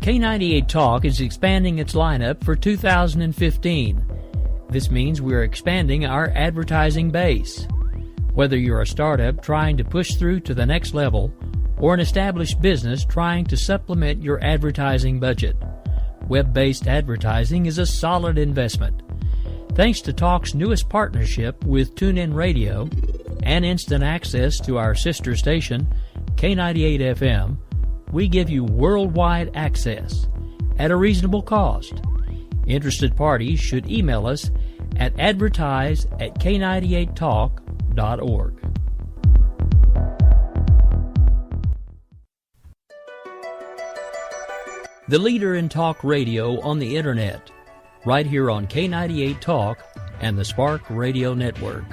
K98 Talk is expanding its lineup for 2015. This means we're expanding our advertising base. Whether you're a startup trying to push through to the next level or an established business trying to supplement your advertising budget, web-based advertising is a solid investment. Thanks to Talk's newest partnership with TuneIn Radio and instant access to our sister station, K98 FM, we give you worldwide access at a reasonable cost. Interested parties should email us at advertise@k98talk.org. The leader in talk radio on the Internet, right here on K98 Talk and the Spark Radio Network.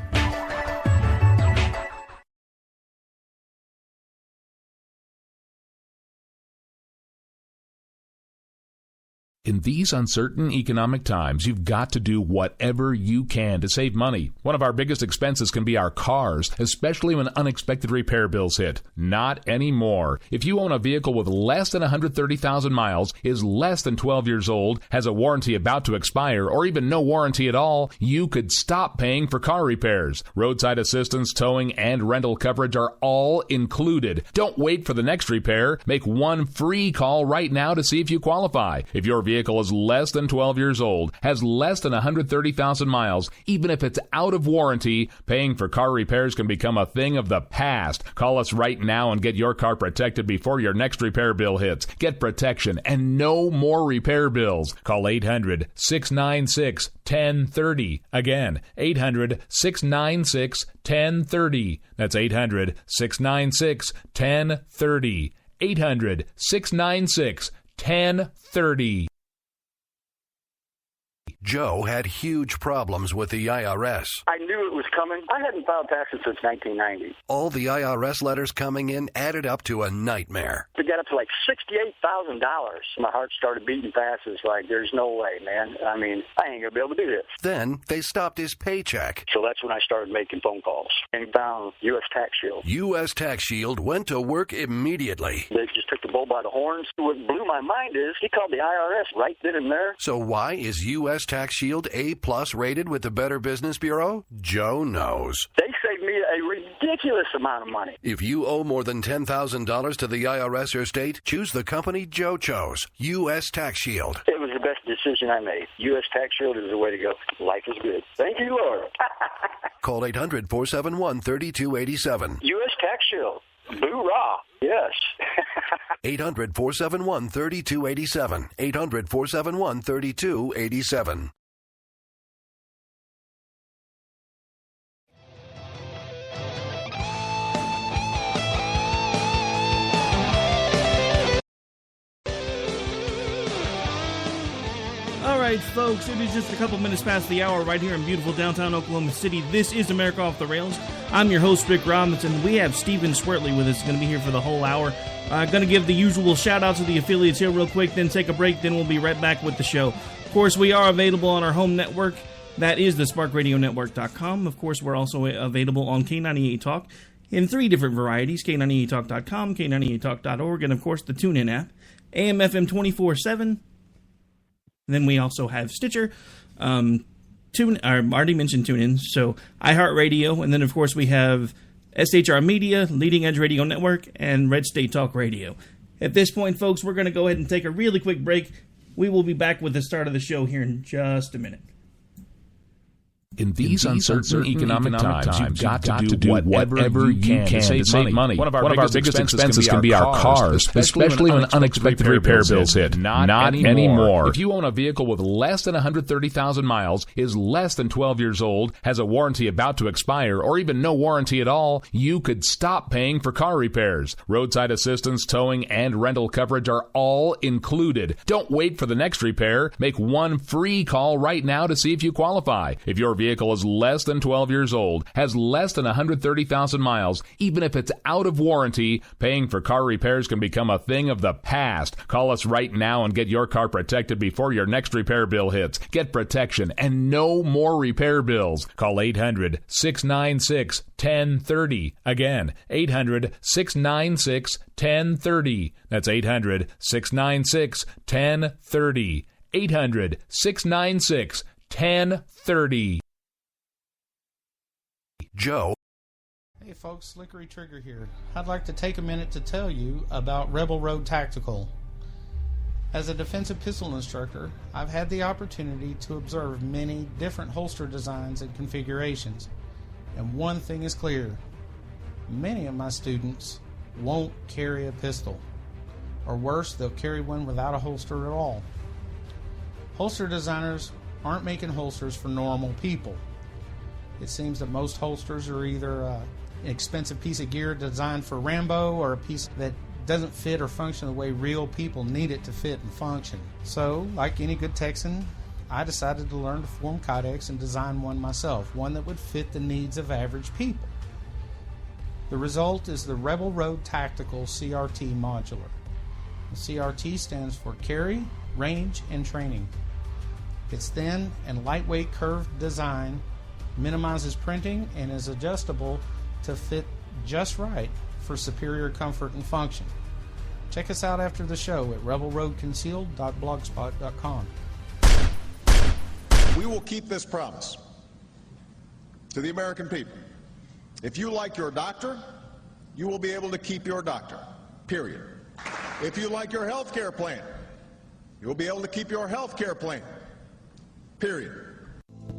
In these uncertain economic times, you've got to do whatever you can to save money. One of our biggest expenses can be our cars, especially when unexpected repair bills hit. Not anymore. If you own a vehicle with less than 130,000 miles, is less than 12 years old, has a warranty about to expire, or even no warranty at all, you could stop paying for car repairs. Roadside assistance, towing, and rental coverage are all included. Don't wait for the next repair. Make one free call right now to see if you qualify. If your vehicle is less than 12 years old, has less than 130,000 miles, even if it's out of warranty, paying for car repairs can become a thing of the past. Call us right now and get your car protected before your next repair bill hits. Get protection and no more repair bills. Call 800-696-1030. Again, 800-696-1030. That's 800-696-1030. 800-696-1030. Joe had huge problems with the IRS. I knew it was coming. I hadn't filed taxes since 1990. All the IRS letters coming in added up to a nightmare. It got up to like $68,000. My heart started beating fast. It's like, there's no way, man. I mean, I ain't going to be able to do this. Then they stopped his paycheck. So that's when I started making phone calls and found U.S. Tax Shield. U.S. Tax Shield went to work immediately. They just took the bull by the horns. What blew my mind is he called the IRS right then and there. So why is U.S. Tax Shield A+ rated with the Better Business Bureau? Joe knows. They saved me a ridiculous amount of money. If you owe more than $10,000 to the IRS or state, choose the company Joe chose, U.S. Tax Shield. It was the best decision I made. U.S. Tax Shield is the way to go. Life is good. Thank you, Lord. Call 800-471-3287. U.S. Tax Shield. Boo-rah. Yes. 800-471-3287. 800-471-3287. All right, folks, it is just a couple minutes past the hour right here in beautiful downtown Oklahoma City. This is America Off the Rails. I'm your host, Rick Robinson. We have Stephen Schwertley with us. He's going to be here for the whole hour. Going to give the usual shout-out to the affiliates here real quick, then take a break, then we'll be right back with the show. Of course, we are available on our home network. That is the SparkRadioNetwork.com. Of course, we're also available on K98 Talk in 3 different varieties, K98Talk.com, K98Talk.org, and, of course, the TuneIn app, AM/FM 24/7. Then we also have Stitcher, I already mentioned TuneIn, so iHeartRadio, and then of course we have SHR Media, Leading Edge Radio Network, and Red State Talk Radio. At this point, folks, we're going to go ahead and take a really quick break. We will be back with the start of the show here in just a minute. In these uncertain economic times, you've got to do whatever you can to save money. One of our biggest expenses can be our cars, especially when unexpected repair bills hit. Not anymore. If you own a vehicle with less than 130,000 miles, is less than 12 years old, has a warranty about to expire, or even no warranty at all, you could stop paying for car repairs. Roadside assistance, towing, and rental coverage are all included. Don't wait for the next repair. Make one free call right now to see if you qualify. If your vehicle vehicle is less than 12 years old, has less than 130,000 miles, even if it's out of warranty, paying for car repairs can become a thing of the past. Call us right now and get your car protected before your next repair bill hits. Get protection and no more repair bills. Call 800-696-1030. Again, 800-696-1030. That's 800-696-1030. 800-696-1030. Joe. Hey folks, Slickery Trigger here. I'd like to take a minute to tell you about Rebel Road Tactical. As a defensive pistol instructor, I've had the opportunity to observe many different holster designs and configurations. And one thing is clear. Many of my students won't carry a pistol. Or worse, they'll carry one without a holster at all. Holster designers aren't making holsters for normal people. It seems that most holsters are either an expensive piece of gear designed for Rambo or a piece that doesn't fit or function the way real people need it to fit and function. So, like any good Texan, I decided to learn to form kydex and design one myself, one that would fit the needs of average people. The result is the Rebel Road Tactical CRT Modular. The CRT stands for Carry, Range, and Training. Its thin and lightweight curved design minimizes printing and is adjustable to fit just right for superior comfort and function. Check us out after the show at rebelroadconcealed.blogspot.com. We will keep this promise to the American people. If you like your doctor, you will be able to keep your doctor, period. If you like your health care plan, you will be able to keep your health care plan, period.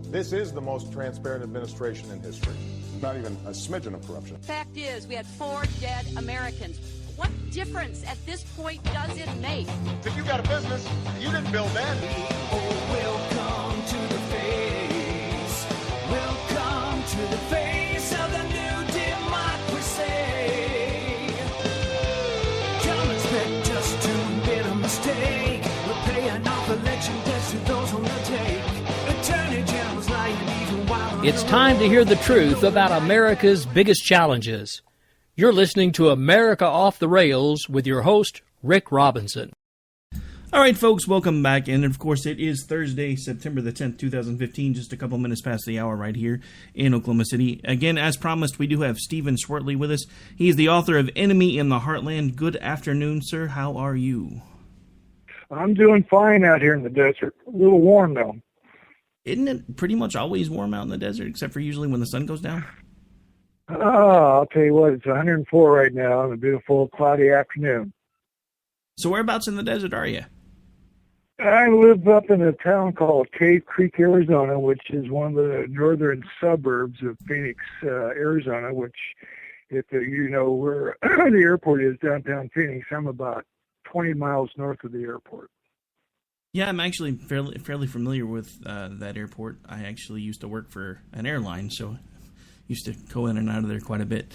This is the most transparent administration in history. Not even a smidgen of corruption. Fact is, we had 4 dead Americans. What difference at this point does it make? If you got a business, you didn't build that. Welcome to the face. Welcome to the face of the new democracy. Come expect us to admit a mistake. We're paying off election debts to those on the take. Attorney General's lying even while It's time to hear the truth about America's biggest challenges. You're listening to America Off the Rails with your host, Rick Robinson. All right, folks, welcome back. And, of course, it is Thursday, September the 10th, 2015, just a couple minutes past the hour right here in Oklahoma City. Again, as promised, we do have Stephen Schwertley with us. He is the author of Enemy in the Heartland. Good afternoon, sir. How are you? I'm doing fine out here in the desert. A little warm, though. Isn't it pretty much always warm out in the desert, except for usually when the sun goes down? I'll tell you what, it's 104 right now on a beautiful cloudy afternoon. So whereabouts in the desert are you? I live up in a town called Cave Creek, Arizona, which is one of the northern suburbs of Phoenix, Arizona, which, if you know where the airport is, downtown Phoenix, I'm about 20 miles north of the airport. Yeah, I'm actually fairly familiar with that airport. I actually used to work for an airline, so used to go in and out of there quite a bit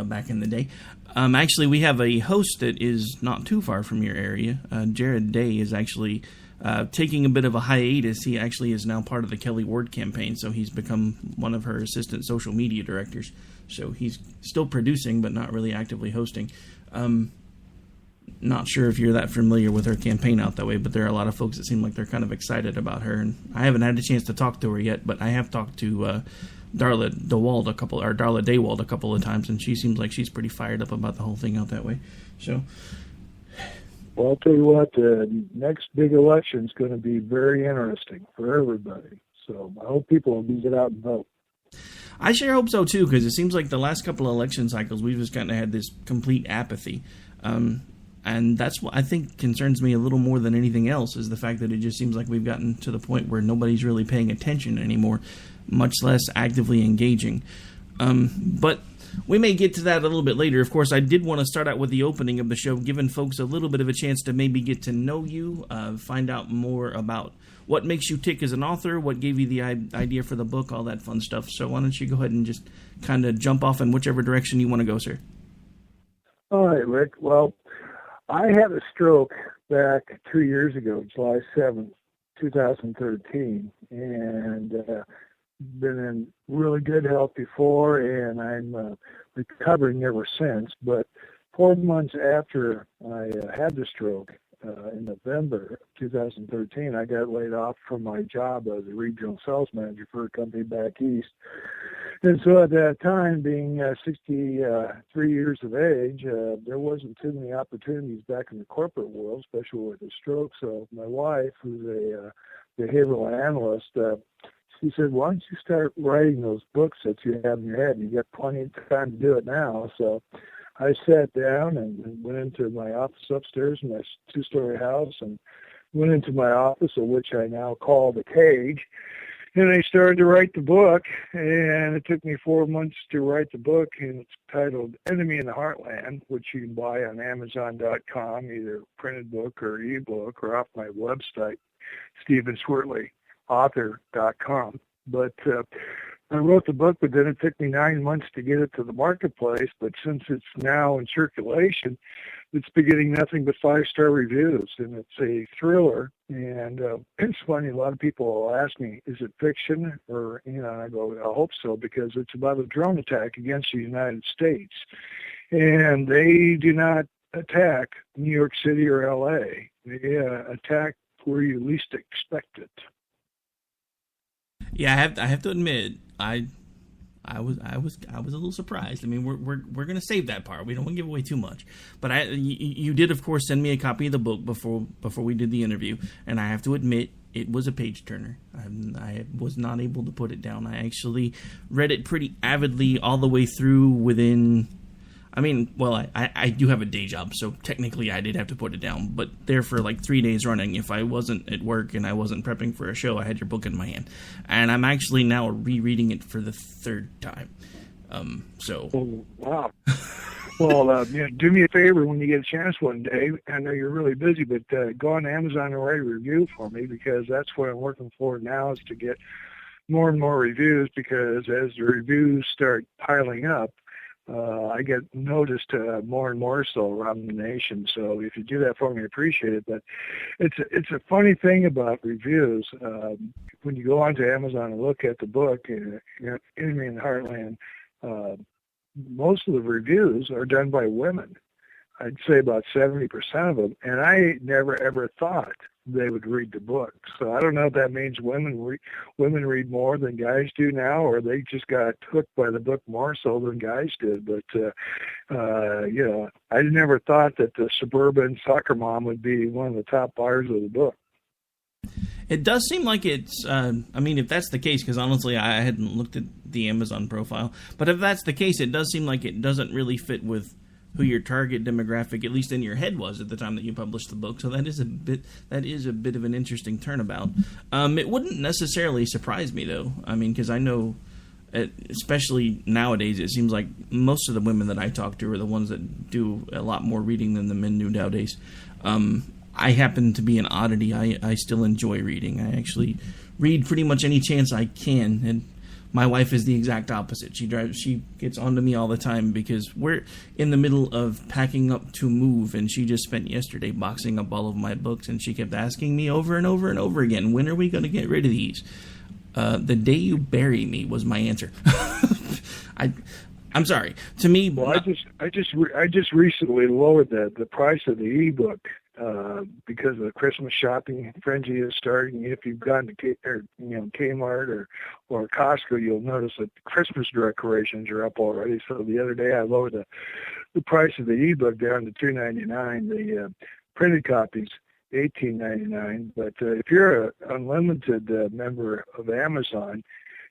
back in the day. Actually, we have a host that is not too far from your area. Jared Day is actually taking a bit of a hiatus. He actually is now part of the Kelly Ward campaign, so he's become one of her assistant social media directors. So he's still producing, but not really actively hosting. Not sure if you're that familiar with her campaign out that way, but there are a lot of folks that seem like they're kind of excited about her. And I haven't had a chance to talk to her yet, but I have talked to Darla Daywald a couple of times, and she seems like she's pretty fired up about the whole thing out that way. So, well, I'll tell you what, the next big election is going to be very interesting for everybody. So I hope people will get out and vote. I sure hope so too, because it seems like the last couple of election cycles we've just kind of had this complete apathy. And that's what I think concerns me a little more than anything else, is the fact that it just seems like we've gotten to the point where nobody's really paying attention anymore, much less actively engaging. But we may get to that a little bit later. Of course, I did want to start out with the opening of the show, giving folks a little bit of a chance to maybe get to know you, find out more about what makes you tick as an author, what gave you the idea for the book, all that fun stuff. So why don't you go ahead and just kind of jump off in whichever direction you want to go, sir. All right, Rick. Well, I had a stroke back 2 years ago, July 7th, 2013, and been in really good health before, and I'm recovering ever since. But 4 months after I had the stroke, in November 2013, I got laid off from my job as a regional sales manager for a company back east. And so at that time, being 63 years of age, there wasn't too many opportunities back in the corporate world, especially with a stroke. So my wife, who's a behavioral analyst, she said, why don't you start writing those books that you have in your head? You got plenty of time to do it now. So I sat down and went into my office upstairs in my 2-story house and went into my office, of which I now call the cage. And I started to write the book, and it took me 4 months to write the book, and it's titled Enemy in the Heartland, which you can buy on Amazon.com, either printed book or ebook, or off my website, StephenSchwertleyAuthor.com. But I wrote the book, but then it took me 9 months to get it to the marketplace. But since it's now in circulation, it's been getting nothing but 5-star reviews, and it's a thriller. And it's funny, a lot of people will ask me, is it fiction? Or, and I go, I hope so, because it's about a drone attack against the United States. And they do not attack New York City or L.A. They attack where you least expect it. Yeah, I have to admit, I was a little surprised. I mean, we're gonna save that part. We don't want to give away too much. But you did, of course, send me a copy of the book before we did the interview, and I have to admit it was a page turner. I was not able to put it down. I actually read it pretty avidly all the way through within. I mean, well, I do have a day job, so technically I did have to put it down. But there for like 3 days running, if I wasn't at work and I wasn't prepping for a show, I had your book in my hand. And I'm actually now rereading it for the 3rd time. Oh, wow. Well, do me a favor when you get a chance one day. I know you're really busy, but go on Amazon and write a review for me, because that's what I'm working for now, is to get more and more reviews, because as the reviews start piling up, I get noticed more and more so around the nation. So if you do that for me, I appreciate it. But it's a funny thing about reviews. When you go onto Amazon and look at the book, Enemy in the Heartland, most of the reviews are done by women. I'd say about 70% of them. And I never, ever thought they would read the book. So I don't know if that means women read more than guys do now, or they just got hooked by the book more so than guys did. But, I never thought that the suburban soccer mom would be one of the top buyers of the book. It does seem like it's, if that's the case, because honestly I hadn't looked at the Amazon profile, but if that's the case, it does seem like it doesn't really fit with who your target demographic, at least in your head, was at the time that you published the book. So that is a bit of an interesting turnabout. It wouldn't necessarily surprise me, though. I mean, because I know, especially nowadays, it seems like most of the women that I talk to are the ones that do a lot more reading than the men do nowadays. I happen to be an oddity. I still enjoy reading. I actually read pretty much any chance I can, and my wife is the exact opposite. She gets onto me all the time because we're in the middle of packing up to move, and she just spent yesterday boxing up all of my books, and she kept asking me over and over and over again, when are we going to get rid of these? The day you bury me was my answer. I'm sorry. To me, well, I just recently lowered the price of the ebook. Because the Christmas shopping frenzy is starting. If you've gone to Kmart or Costco, you'll notice that Christmas decorations are up already. So the other day I lowered the price of the ebook down to $2.99. The printed copies $18.99. But if you're an unlimited member of Amazon,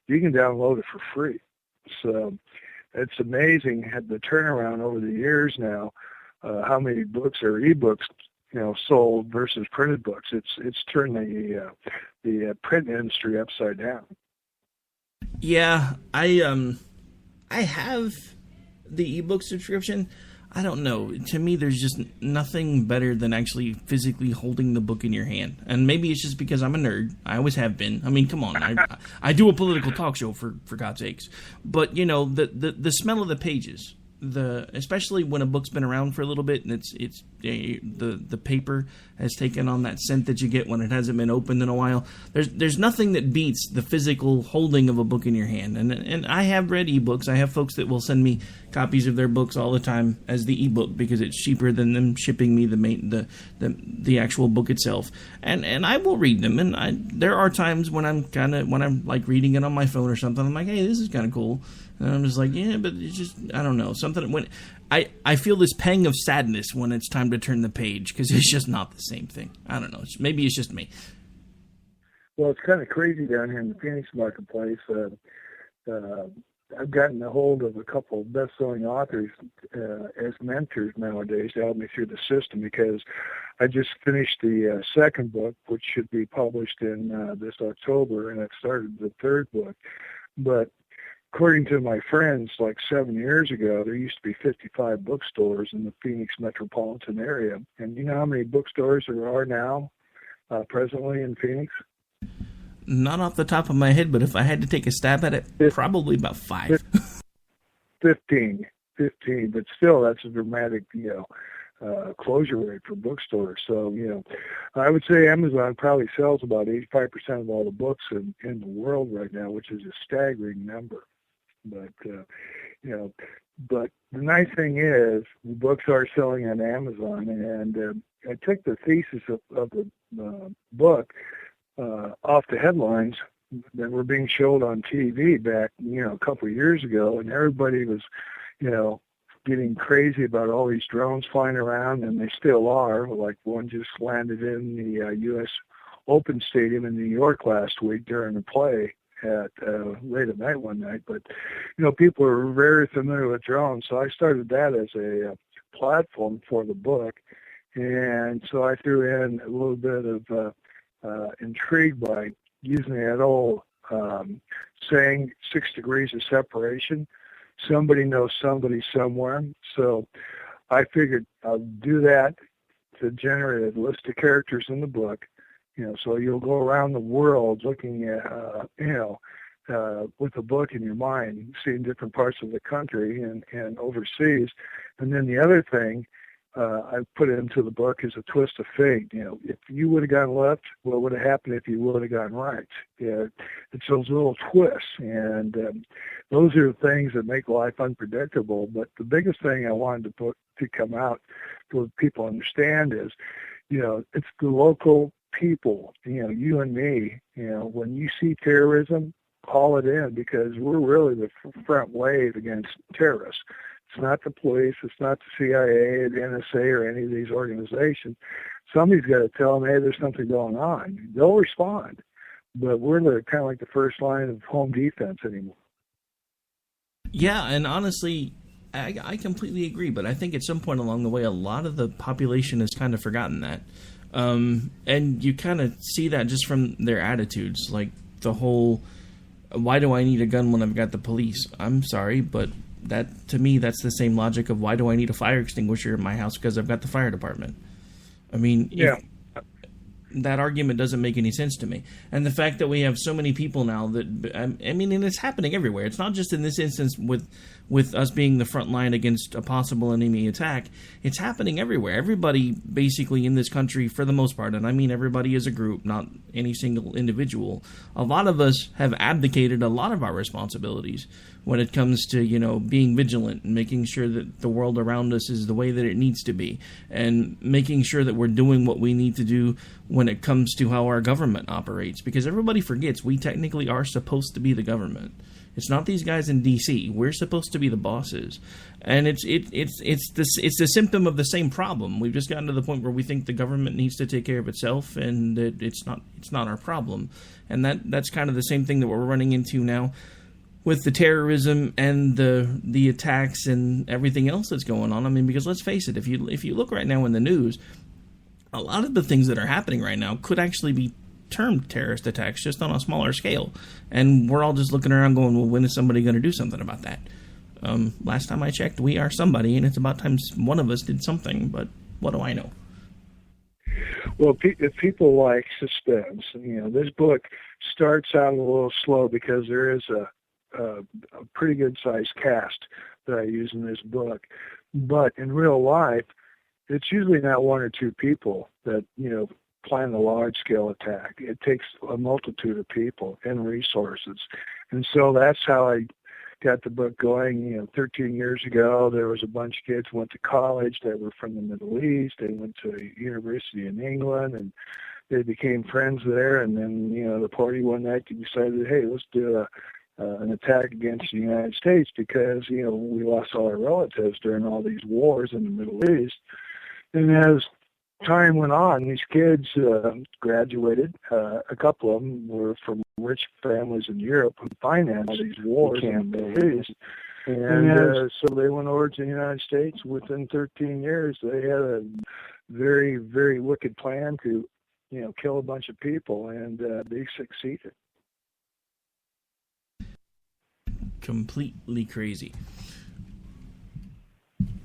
you can download it for free. So it's amazing the turnaround over the years now. How many books are ebooks sold versus printed books. It's turned the print industry upside down. Yeah, I have the ebook subscription. I don't know. To me, there's just nothing better than actually physically holding the book in your hand. And maybe it's just because I'm a nerd. I always have been. I mean, come on. I do a political talk show for God's sakes. But the smell of the pages. Especially when a book's been around for a little bit and it's the paper has taken on that scent that you get when it hasn't been opened in a while. There's nothing that beats the physical holding of a book in your hand. And I have read ebooks. I have folks that will send me copies of their books all the time as the ebook because it's cheaper than them shipping me the actual book itself. And I will read them. And there are times when I'm like reading it on my phone or something. I'm like, hey, this is kind of cool. And I'm just like, yeah, but it's just, I don't know, something when I feel this pang of sadness when it's time to turn the page because it's just not the same thing. I don't know. Maybe it's just me. Well, it's kind of crazy down here in the Phoenix marketplace. I've gotten a hold of a couple of best-selling authors as mentors nowadays to help me through the system because I just finished the second book, which should be published in this October, and I've started the third book. But according to my friends, like 7 years ago, there used to be 55 bookstores in the Phoenix metropolitan area. And you know how many bookstores there are now presently in Phoenix? Not off the top of my head, but if I had to take a stab at it, probably about 5. 15, but still that's a dramatic, closure rate for bookstores. So, I would say Amazon probably sells about 85% of all the books in the world right now, which is a staggering number. But, but the nice thing is the books are selling on Amazon, and I took the thesis of the book off the headlines that were being showed on TV back, a couple of years ago, and everybody was, getting crazy about all these drones flying around, and they still are. Like one just landed in the U.S. Open Stadium in New York last week during a play at late at night one night. But, people are very familiar with drones, so I started that as a platform for the book. And so I threw in a little bit of intrigue by using that old saying, 6 degrees of separation. Somebody knows somebody somewhere. So I figured I'll do that to generate a list of characters in the book. So you'll go around the world looking at, with a book in your mind, seeing different parts of the country and overseas. And then the other thing I put into the book is a twist of fate. If you would have gone left, what would have happened if you would have gone right? It's those little twists, and those are the things that make life unpredictable. But the biggest thing I wanted to put to come out so people understand is, it's the local people, you and me. When you see terrorism, call it in because we're really the front wave against terrorists. It's not the police. It's not the CIA, the NSA, or any of these organizations. Somebody's got to tell them, hey, there's something going on. They'll respond. But we're kind of like the first line of home defense anymore. Yeah, and honestly, I completely agree. But I think at some point along the way, a lot of the population has kind of forgotten that. And you kind of see that just from their attitudes. Like the whole, why do I need a gun when I've got the police? I'm sorry, but that to me, that's the same logic of why do I need a fire extinguisher in my house because I've got the fire department. I mean, yeah. That argument doesn't make any sense to me. And the fact that we have so many people now that, I mean, and it's happening everywhere. It's not just in this instance with us being the front line against a possible enemy attack. It's happening everywhere. Everybody basically in this country, for the most part, and I mean everybody as a group, not any single individual, a lot of us have abdicated a lot of our responsibilities when it comes to, being vigilant and making sure that the world around us is the way that it needs to be and making sure that we're doing what we need to do when it comes to how our government operates. Because everybody forgets we technically are supposed to be the government. It's not these guys in D.C. We're supposed to be the bosses. And it's a symptom of the same problem. We've just gotten to the point where we think the government needs to take care of itself and that it's not our problem. And that's kind of the same thing that we're running into now with the terrorism and the attacks and everything else that's going on. I mean, because let's face it, if you look right now in the news, a lot of the things that are happening right now could actually be termed terrorist attacks, just on a smaller scale. And we're all just looking around going, well, when is somebody going to do something about that? Last time I checked, we are somebody, and it's about time one of us did something, but what do I know? Well, if people like suspense, this book starts out a little slow because there is a pretty good-sized cast that I use in this book. But in real life, it's usually not one or two people that, plan a large-scale attack. It takes a multitude of people and resources. And so that's how I got the book going. 13 years ago, there was a bunch of kids who went to college that were from the Middle East. They went to university in England, and they became friends there. And then, the party one night, they decided, hey, let's do an attack against the United States because, we lost all our relatives during all these wars in the Middle East. And as time went on, these kids graduated. A couple of them were from rich families in Europe who financed these wars in the Middle East. And so they went over to the United States. Within 13 years, they had a very, very wicked plan to, kill a bunch of people, and they succeeded. Completely crazy.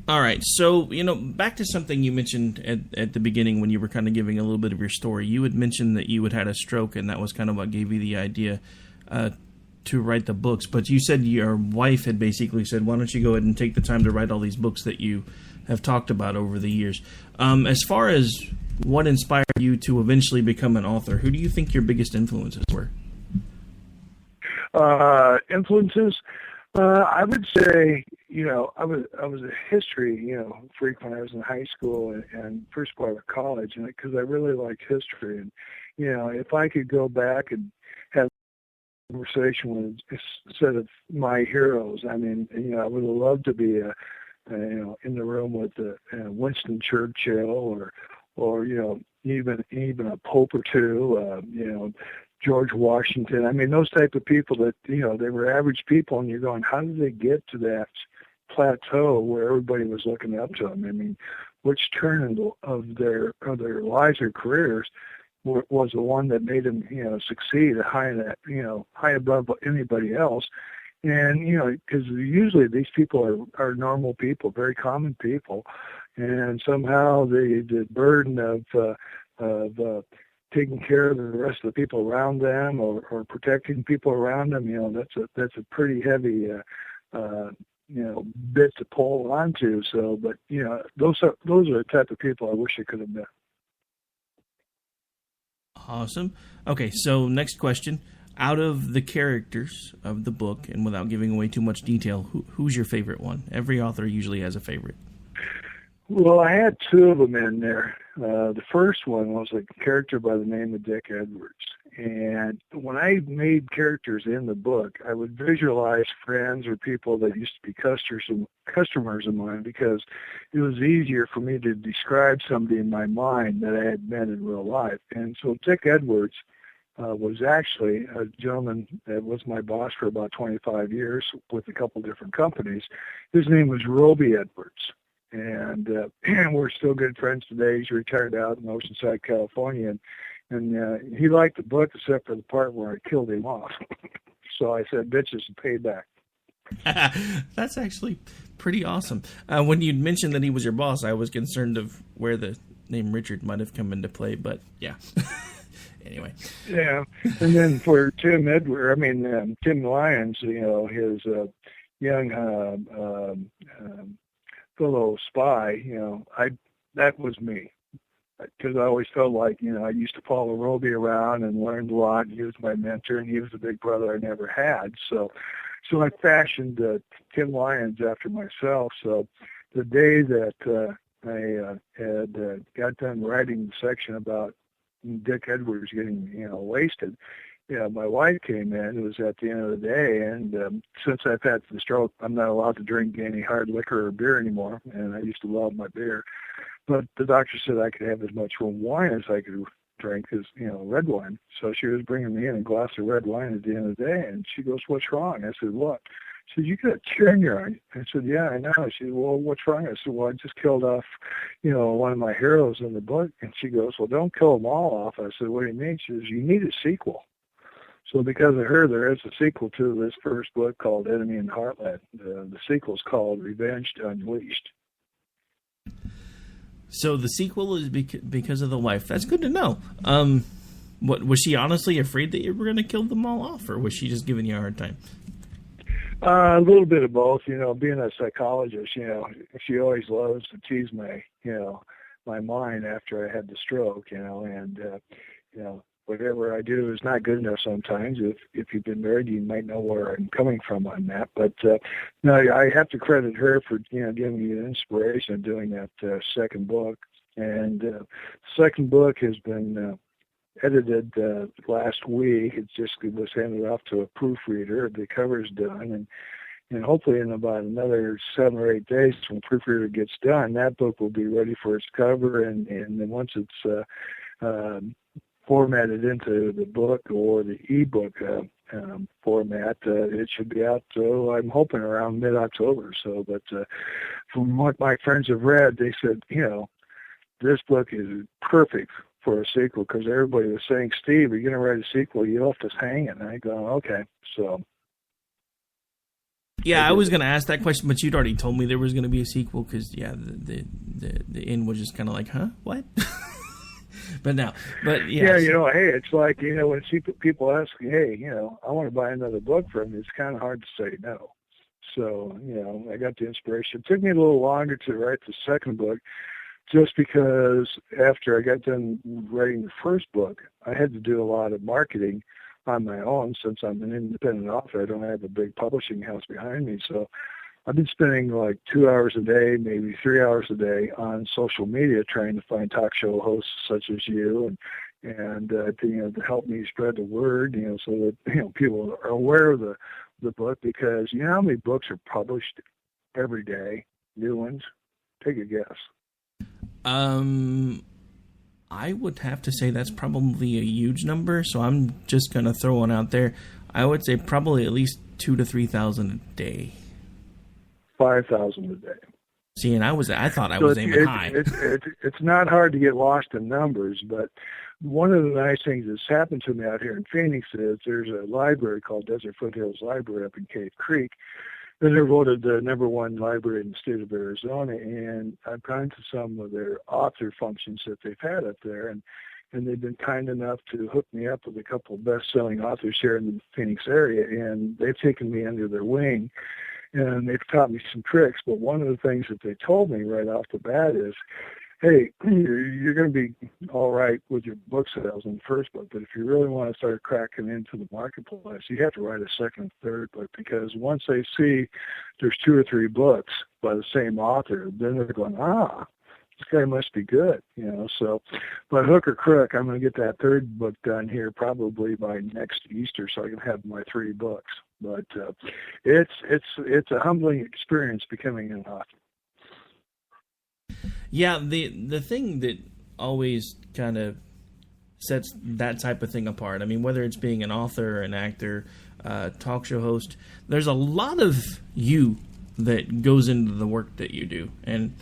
All right, so, back to something you mentioned at the beginning when you were kind of giving a little bit of your story. You had mentioned that you had had a stroke, and that was kind of what gave you the idea to write the books. But you said your wife had basically said, why don't you go ahead and take the time to write all these books that you have talked about over the years. As far as what inspired you to eventually become an author, who do you think your biggest influences were? Influences? I would say, I was a history, freak when I was in high school and first part of college, and because I really liked history, and if I could go back and have a conversation with a set of my heroes, I mean, I would have loved to be in the room with Winston Churchill or even a Pope or two, George Washington. I mean, those type of people that, they were average people, and you're going, how did they get to that plateau where everybody was looking up to them? I mean, which turn of their lives or careers was the one that made them, succeed high above anybody else? And, because usually these people are normal people, very common people, and somehow the burden of taking care of the rest of the people around them or protecting people around them, that's a pretty heavy, bit to pull onto. So, but, those are the type of people I wish I could have met. Awesome. Okay, so next question. Out of the characters of the book, and without giving away too much detail, who's your favorite one? Every author usually has a favorite. Well, I had two of them in there. The first one was a character by the name of Dick Edwards. And when I made characters in the book, I would visualize friends or people that used to be customers of mine, because it was easier for me to describe somebody in my mind that I had met in real life. And so Dick Edwards was actually a gentleman that was my boss for about 25 years with a couple different companies. His name was Roby Edwards. And we're still good friends today. He's retired out in Oceanside, California, and he liked the book except for the part where I killed him off. So I said, bitches, payback. That's actually pretty awesome. When you mentioned that he was your boss, I was concerned of where the name Richard might have come into play, but yeah. Anyway. Yeah, and then for Tim Lyons, his young fellow spy, that was me. Because I always felt like, I used to follow Roby around and learned a lot. He was my mentor, and he was the big brother I never had. So I fashioned Tim Lyons after myself. So the day that I had got done writing the section about Dick Edwards getting, wasted, my wife came in. It was at the end of the day, and since I've had the stroke, I'm not allowed to drink any hard liquor or beer anymore, and I used to love my beer. But the doctor said I could have as much wine as I could drink, as red wine. So she was bringing me in a glass of red wine at the end of the day, and she goes, "What's wrong?" I said, "What?" She said, "You got a tear in your eye." I said, "Yeah, I know." She said, "Well, what's wrong?" I said, "Well, I just killed off, one of my heroes in the book." And she goes, "Well, don't kill them all off." I said, "What do you mean?" She says, "You need a sequel." So because of her, there is a sequel to this first book called Enemy in Heartland. The sequel is called Revenge Unleashed. So the sequel is because of the wife. That's good to know. What was she honestly afraid that you were going to kill them all off, or was she just giving you a hard time? A little bit of both. Being a psychologist, she always loves to tease me, my mind after I had the stroke, and whatever I do is not good enough sometimes. If you've been married, you might know where I'm coming from on that. But no, I have to credit her for giving me the inspiration of doing that second book. And the second book has been edited last week. It was handed off to a proofreader. The cover's done, and hopefully in about another 7 or 8 days, when the proofreader gets done, that book will be ready for its cover. And then once it's formatted into the book or the ebook format, it should be out, I'm hoping around mid-October. So, but from what my friends have read, they said, this book is perfect for a sequel, because everybody was saying, Steve, are you going to write a sequel? You left us hanging. And I go, okay. So. Yeah, I was going to ask that question, but you'd already told me there was going to be a sequel, because, the end was just kind of like, huh? What? But yeah. Hey, it's like, when people ask me, hey, I want to buy another book from you, it's kind of hard to say no. So, I got the inspiration. It took me a little longer to write the second book, just because after I got done writing the first book, I had to do a lot of marketing on my own. Since I'm an independent author, I don't have a big publishing house behind me. So I've been spending like 2 hours a day, maybe 3 hours a day on social media trying to find talk show hosts such as you and to help me spread the word, so that people are aware of the book, because you know how many books are published every day, new ones? Take a guess. I would have to say that's probably a huge number, so I'm just going to throw one out there. I would say probably at least 2,000 to 3,000 a day. 5,000 a day. See, and I thought I was aiming high. It's not hard to get lost in numbers, but one of the nice things that's happened to me out here in Phoenix is there's a library called Desert Foothills Library up in Cave Creek. They're voted the #1 library in the state of Arizona, and I've gone to some of their author functions that they've had up there, and they've been kind enough to hook me up with a couple of best-selling authors here in the Phoenix area, and they've taken me under their wing, and they've taught me some tricks. But one of the things that they told me right off the bat is, hey, you're going to be all right with your book sales in the first book, but if you really want to start cracking into the marketplace, you have to write a second and third book, because once they see there's 2 or 3 books by the same author, then they're going, this guy must be good, So, by hook or crook, I'm going to get that third book done here probably by next Easter, so I can have my 3 books. But it's a humbling experience becoming an author. Yeah, the thing that always kind of sets that type of thing apart, I mean, whether it's being an author, an actor, talk show host, there's a lot of you that goes into the work that you do. And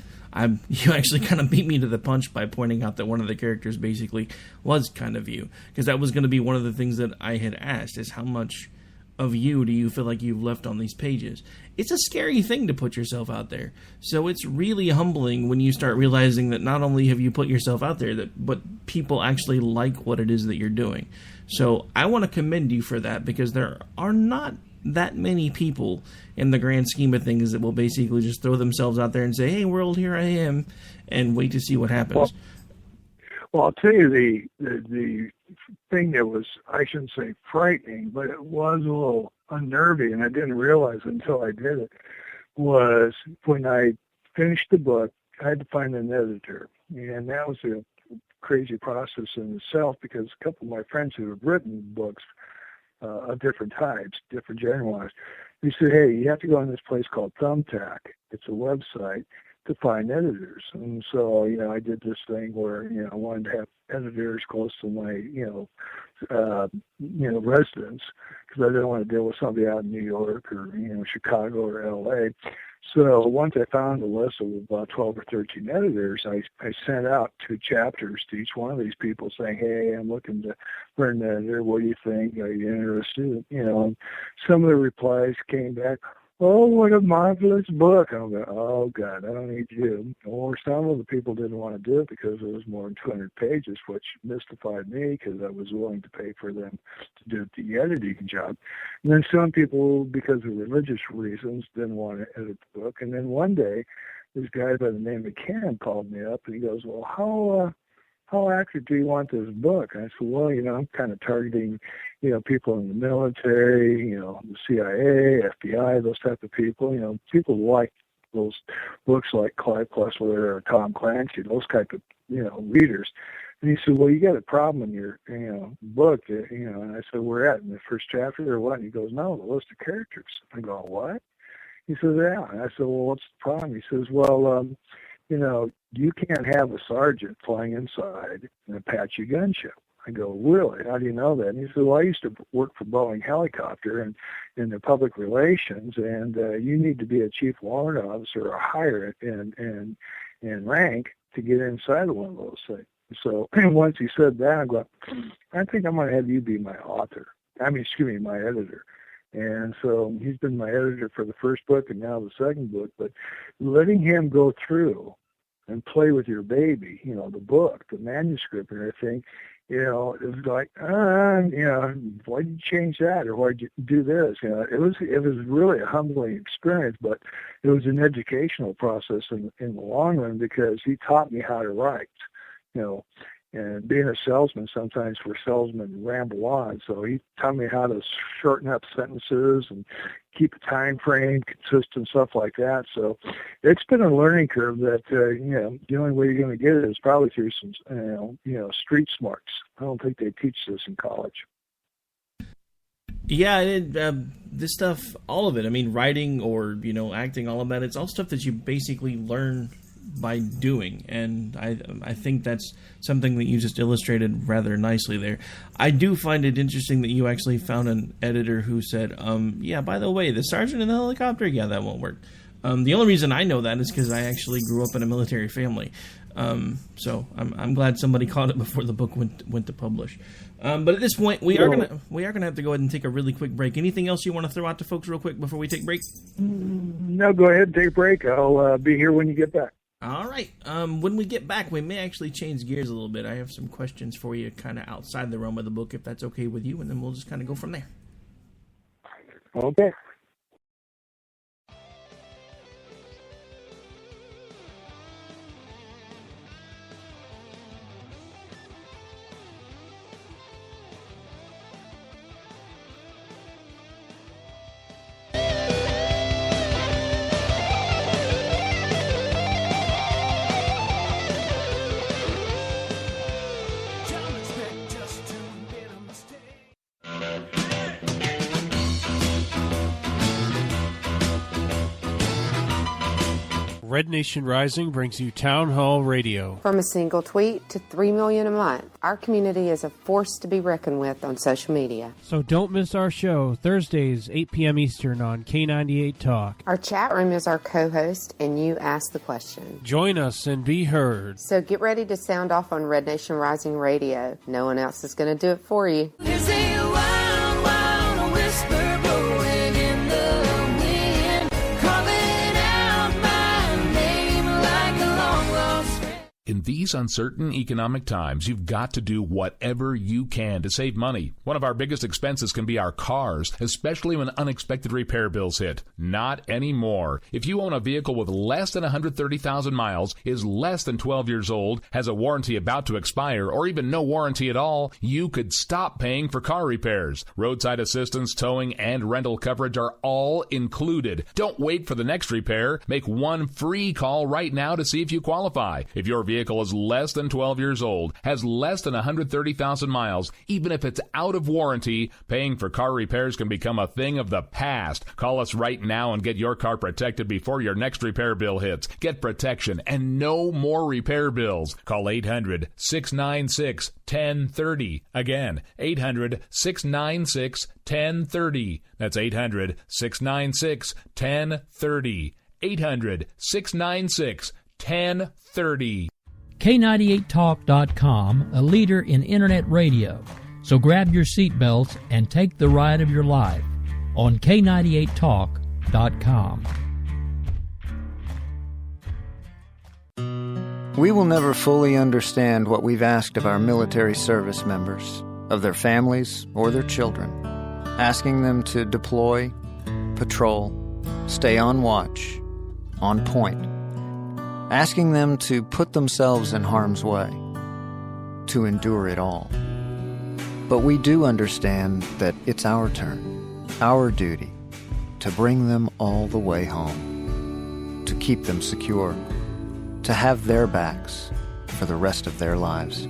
you actually kind of beat me to the punch by pointing out that one of the characters basically was kind of you. Because that was going to be one of the things that I had asked, is how much of you do you feel like you've left on these pages? It's a scary thing to put yourself out there. So it's really humbling when you start realizing that not only have you put yourself out there, but people actually like what it is that you're doing. So I want to commend you for that, because there are not that many people in the grand scheme of things that will basically just throw themselves out there and say, hey, world, here I am, and wait to see what happens. Well, I'll tell you the thing that was, I shouldn't say frightening, but it was a little unnerving, and I didn't realize until I did it, was when I finished the book, I had to find an editor. And that was a crazy process in itself, because a couple of my friends who have written books of different types, different genre-wise, they said, hey, you have to go on this place called Thumbtack. It's a website to find editors. And so, I did this thing where, I wanted to have editors close to my, residence, because I didn't want to deal with somebody out in New York or, Chicago or LA. So once I found a list of about 12 or 13 editors, I sent out 2 chapters to each one of these people saying, hey, I'm looking to learn an editor. What do you think? Are you interested? And some of the replies came back oh, what a marvelous book. I'm going, oh, God, I don't need you. Or some of the people didn't want to do it because it was more than 200 pages, which mystified me because I was willing to pay for them to do the editing job. And then some people, because of religious reasons, didn't want to edit the book. And then one day, this guy by the name of Ken called me up, and he goes, well, how accurate do you want this book? And I said, well, I'm kind of targeting, people in the military, the CIA, FBI, those type of people. People like those books like Clive Cussler or Tom Clancy, those type of, readers. And he said, well, you got a problem in your, book, and I said, where at, in the first chapter or what? And he goes, no, the list of characters. I go, what? He says, yeah. And I said, well, what's the problem? He says, well, you can't have a sergeant flying inside an Apache gunship. I go, really? How do you know that? And he said, well, I used to work for Boeing Helicopter and in the public relations, and you need to be a chief warrant officer or higher in rank to get inside one of those things. So once he said that, I go, I think I'm going to have you be my my editor. And so he's been my editor for the first book and now the second book. But letting him go through and play with your baby, the book, the manuscript and everything, it was like, why'd you change that or why'd you do this? It was really a humbling experience, but it was an educational process in the long run because he taught me how to write, and being a salesman, sometimes for salesmen ramble on. So he taught me how to shorten up sentences and keep a time frame, consistent stuff like that. So it's been a learning curve that, the only way you're going to get it is probably through some, street smarts. I don't think they teach this in college. Yeah, this stuff, all of it. I mean, writing or, acting, all of that, it's all stuff that you basically learn by doing, and I think that's something that you just illustrated rather nicely there. I do find it interesting that you actually found an editor who said, yeah, by the way, the sergeant in the helicopter, yeah, that won't work. The only reason I know that is because I actually grew up in a military family. So I'm glad somebody caught it before the book went to publish. But at this point, we are gonna have to go ahead and take a really quick break. Anything else you want to throw out to folks real quick before we take a break? No, go ahead and take a break. I'll be here when you get back. All right. When we get back, we may actually change gears a little bit. I have some questions for you kind of outside the realm of the book, if that's okay with you, and then we'll just kind of go from there. Okay. Red Nation Rising brings you Town Hall Radio. From a single tweet to 3 million a month, our community is a force to be reckoned with on social media. So don't miss our show, Thursdays, 8 p.m. Eastern on K98 Talk. Our chat room is our co-host, and you ask the question. Join us and be heard. So get ready to sound off on Red Nation Rising Radio. No one else is going to do it for you. There's a wild, wild whisper blowing in the wind, calling out my name like a long lost friend. In these uncertain economic times, you've got to do whatever you can to save money. One of our biggest expenses can be our cars, especially when unexpected repair bills hit. Not anymore. If you own a vehicle with less than 130,000 miles, is less than 12 years old, has a warranty about to expire, or even no warranty at all, you could stop paying for car repairs. Roadside assistance, towing, and rental coverage are all included. Don't wait for the next repair. Make one free call right now to see if you qualify. If your vehicle is less than 12 years old, has less than 130,000 miles, even if it's out of warranty, paying for car repairs can become a thing of the past. Call us right now and get your car protected before your next repair bill hits. Get protection and no more repair bills. Call 800-696-1030. Again, 800-696-1030. That's 800-696-1030. 800-696-1030. K98Talk.com, a leader in Internet radio. So grab your seatbelts and take the ride of your life on K98 Talk KC988talk.com. We will never fully understand what we've asked of our military service members, of their families or their children, asking them to deploy, patrol, stay on watch, on point, asking them to put themselves in harm's way, to endure it all. But we do understand that it's our turn, our duty, to bring them all the way home, to keep them secure, to have their backs for the rest of their lives.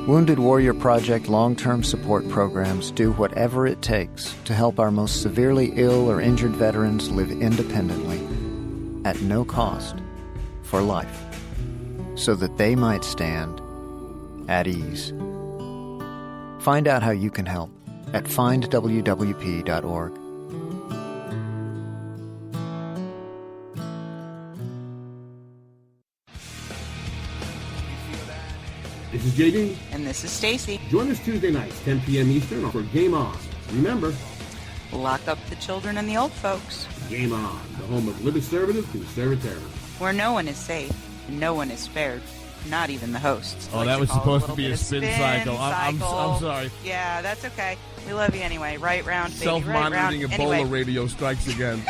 Wounded Warrior Project long-term support programs do whatever it takes to help our most severely ill or injured veterans live independently, at no cost, for life, so that they might stand at ease. Find out how you can help at findwwp.org. This is JD. And this is Stacy. Join us Tuesday nights, 10 p.m. Eastern, for Game On. Remember, lock up the children and the old folks. Game On, the home of liberty-conservative conservatism. Where no one is safe and no one is spared, not even the hosts. Oh, that was supposed to be a spin cycle. I'm sorry. Yeah, that's okay. We love you anyway. Right round, baby. Self-monitoring right Ebola radio strikes again.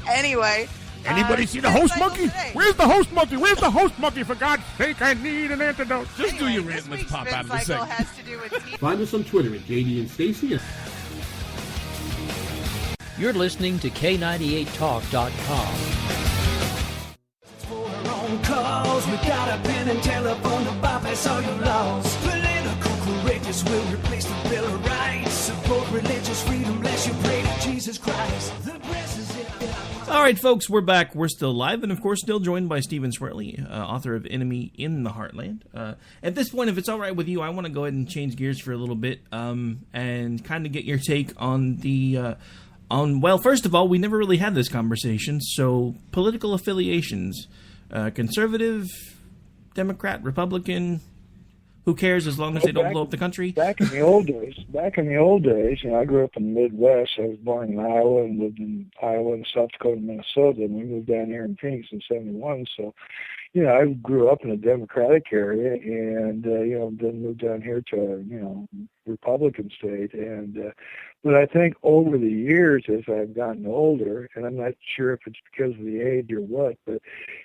Anyway. Anybody see the host monkey? Where's the host monkey? Where's the host monkey? For God's sake, I need an antidote. Just do your rant. Let's pop out of the segment. Find us on Twitter at JD and Stacy. You're listening to K98talk.com. Calls. We got a pen and telephone to bypass all your laws. Political courageous will replace the Bill of Rights. Support religious freedom, bless you, pray to Jesus Christ. The press is in. All right, folks, we're back. We're still live, and of course, still joined by Stephen Schwertley, author of Enemy in the Heartland. At this point, if it's all right with you, I want to go ahead and change gears for a little bit, and kind of get your take on the well, first of all, we never really had this conversation. So, political affiliations, conservative, Democrat, Republican. Who cares as long as they don't blow up the country? Back in the old days, you know, I grew up in the Midwest. I was born in Iowa and lived in Iowa and South Dakota and Minnesota, and we moved down here in Phoenix in '71. So, you know, I grew up in a Democratic area and, you know, then moved down here to a, you know, Republican state. And, but I think over the years as I've gotten older, and I'm not sure if it's because of the age or what, but,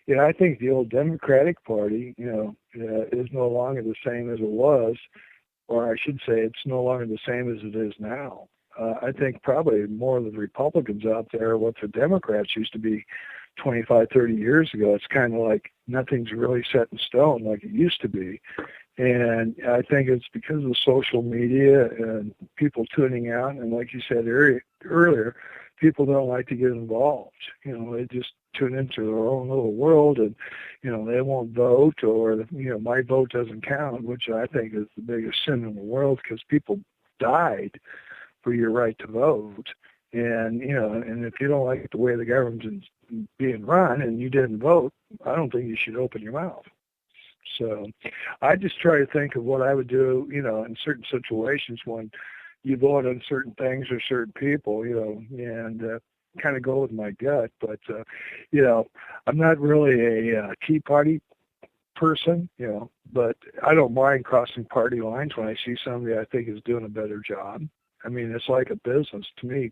you know, I think the old Democratic Party, you know, is no longer the same as it was, or I should say it's no longer the same as it is now. I think probably more of the Republicans out there are what the Democrats used to be 25, 30 years ago. It's kind of like nothing's really set in stone like it used to be. And I think it's because of social media and people tuning out. And like you said earlier, people don't like to get involved. You know, they just tune into their own little world and, you know, they won't vote or, you know, my vote doesn't count, which I think is the biggest sin in the world because people died for your right to vote. And, you know, and if you don't like the way the government's being run and you didn't vote, I don't think you should open your mouth. So I just try to think of what I would do, you know, in certain situations when you vote on certain things or certain people, you know, and kind of go with my gut. But, you know, I'm not really a Tea Party person, you know, but I don't mind crossing party lines when I see somebody I think is doing a better job. I mean, it's like a business to me.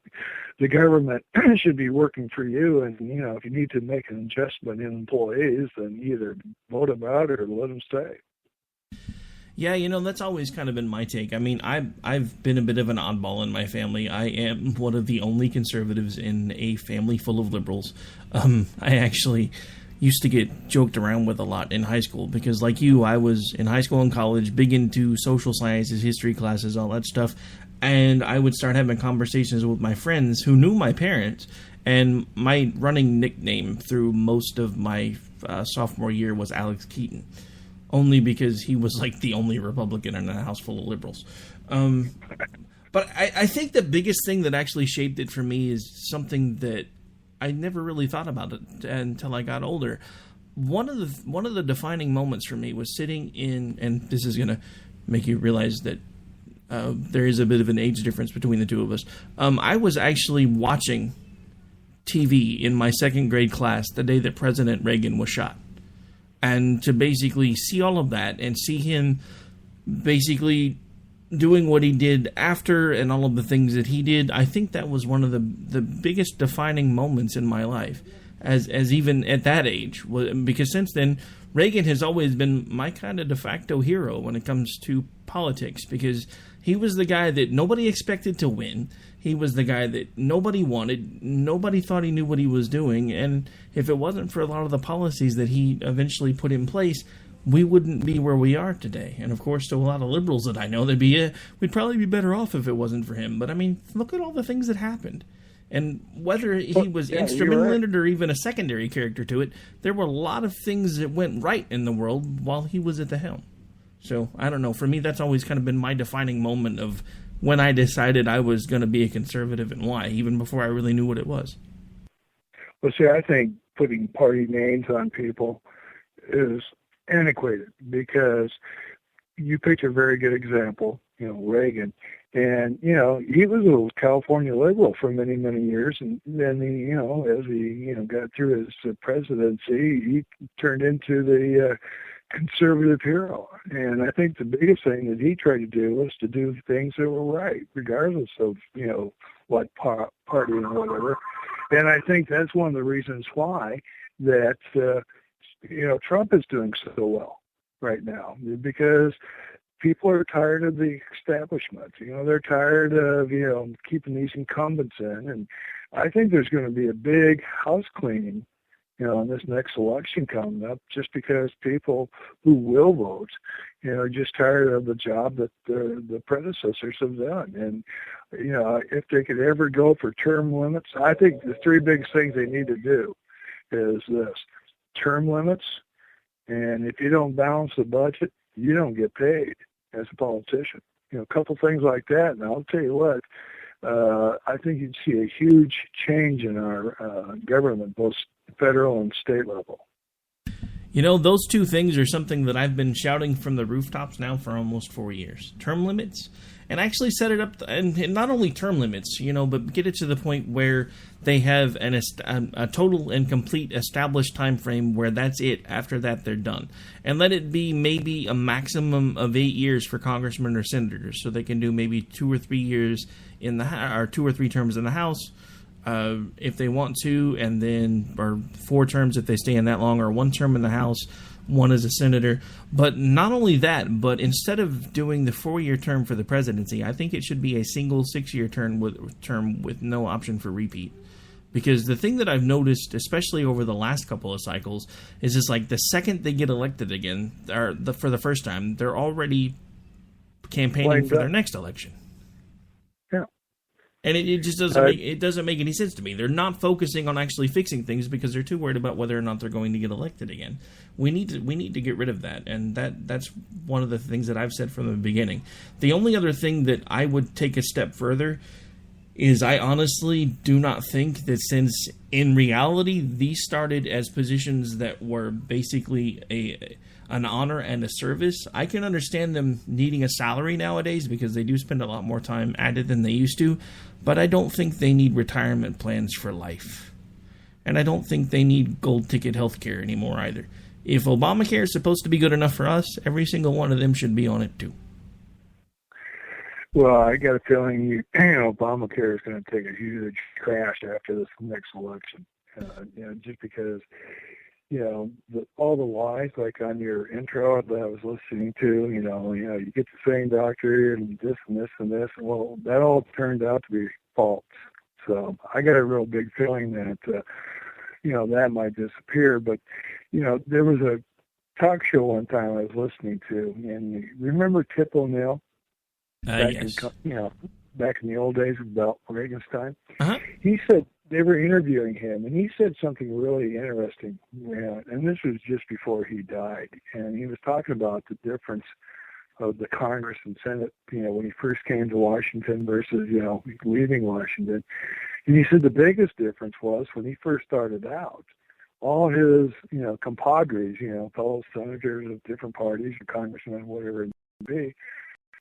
The government should be working for you, and, you know, if you need to make an adjustment in employees, then either vote them out or let them stay. Yeah, you know, that's always kind of been my take. I mean, I've been a bit of an oddball in my family. I am one of the only conservatives in a family full of liberals. I actually used to get joked around with a lot in high school because, like you, I was in high school and college, big into social sciences, history classes, all that stuff. And I would start having conversations with my friends who knew my parents. And my running nickname through most of my sophomore year was Alex Keaton. Only because he was like the only Republican in a house full of liberals. But I think the biggest thing that actually shaped it for me is something that I never really thought about it until I got older. One of the defining moments for me was sitting in, and this is going to make you realize that There is a bit of an age difference between the two of us. I was actually watching TV in my second grade class the day that President Reagan was shot. And to basically see all of that and see him basically doing what he did after and all of the things that he did, I think that was one of the biggest defining moments in my life, as even at that age. Because since then, Reagan has always been my kind of de facto hero when it comes to politics, because he was the guy that nobody expected to win. He was the guy that nobody wanted. Nobody thought he knew what he was doing. And if it wasn't for a lot of the policies that he eventually put in place, we wouldn't be where we are today. And of course, to a lot of liberals that I know, we'd probably be better off if it wasn't for him. But I mean, look at all the things that happened. And whether he was instrumental in it or even a secondary character to it, there were a lot of things that went right in the world while he was at the helm. So, I don't know. For me, that's always kind of been my defining moment of when I decided I was going to be a conservative and why, even before I really knew what it was. Well, see, I think putting party names on people is antiquated, because you picked a very good example, Reagan. And, he was a California liberal for many, many years. And then, as he, got through his presidency, he turned into the conservative hero. And I think the biggest thing that he tried to do was to do things that were right, regardless of, what party and whatever. And I think that's one of the reasons why that, Trump is doing so well right now, because people are tired of the establishment. They're tired of, keeping these incumbents in. And I think there's going to be a big house cleaning, in this next election coming up, just because people who will vote, are just tired of the job that the predecessors have done. And, if they could ever go for term limits, I think the three biggest things they need to do is this: term limits, and if you don't balance the budget, you don't get paid as a politician. A couple things like that, and I'll tell you what, I think you'd see a huge change in our government, both federal and state level. Those two things are something that I've been shouting from the rooftops now for almost 4 years. Term limits, and actually set it up, and not only term limits, but get it to the point where they have a total and complete established time frame where that's it. After that, they're done. And let it be maybe a maximum of 8 years for congressmen or senators, so they can do maybe 2 or 3 years or 2 or 3 terms in the House, if they want to, and then, or 4 terms if they stay in that long, or 1 term in the House, 1 as a senator. But not only that, but instead of doing the 4-year term for the presidency, I think it should be a single 6-year term with no option for repeat. Because the thing that I've noticed, especially over the last couple of cycles, is it's like the second they get elected again, for the first time, they're already campaigning for their next election. And it just doesn't make any sense to me. They're not focusing on actually fixing things because they're too worried about whether or not they're going to get elected again. We need to get rid of that, and that's one of the things that I've said from the beginning. The only other thing that I would take a step further is I honestly do not think that, since in reality these started as positions that were basically an honor and a service, I can understand them needing a salary nowadays because they do spend a lot more time at it than they used to, but I don't think they need retirement plans for life. And I don't think they need gold ticket health care anymore either. If Obamacare is supposed to be good enough for us, every single one of them should be on it too. Well, I got a feeling Obamacare is going to take a huge crash after this next election. Just because, all the lies, like on your intro that I was listening to, you get the same doctor and this and this and this. Well, that all turned out to be false. So I got a real big feeling that, that might disappear. But, there was a talk show one time I was listening to, and remember Tip O'Neill? Yes. Back in the old days about Reagan's time. Uh-huh. He said, they were interviewing him, and he said something really interesting. And this was just before he died. And he was talking about the difference of the Congress and Senate, when he first came to Washington versus, leaving Washington. And he said the biggest difference was when he first started out, all his, compadres, fellow senators of different parties or congressmen, whatever it may be,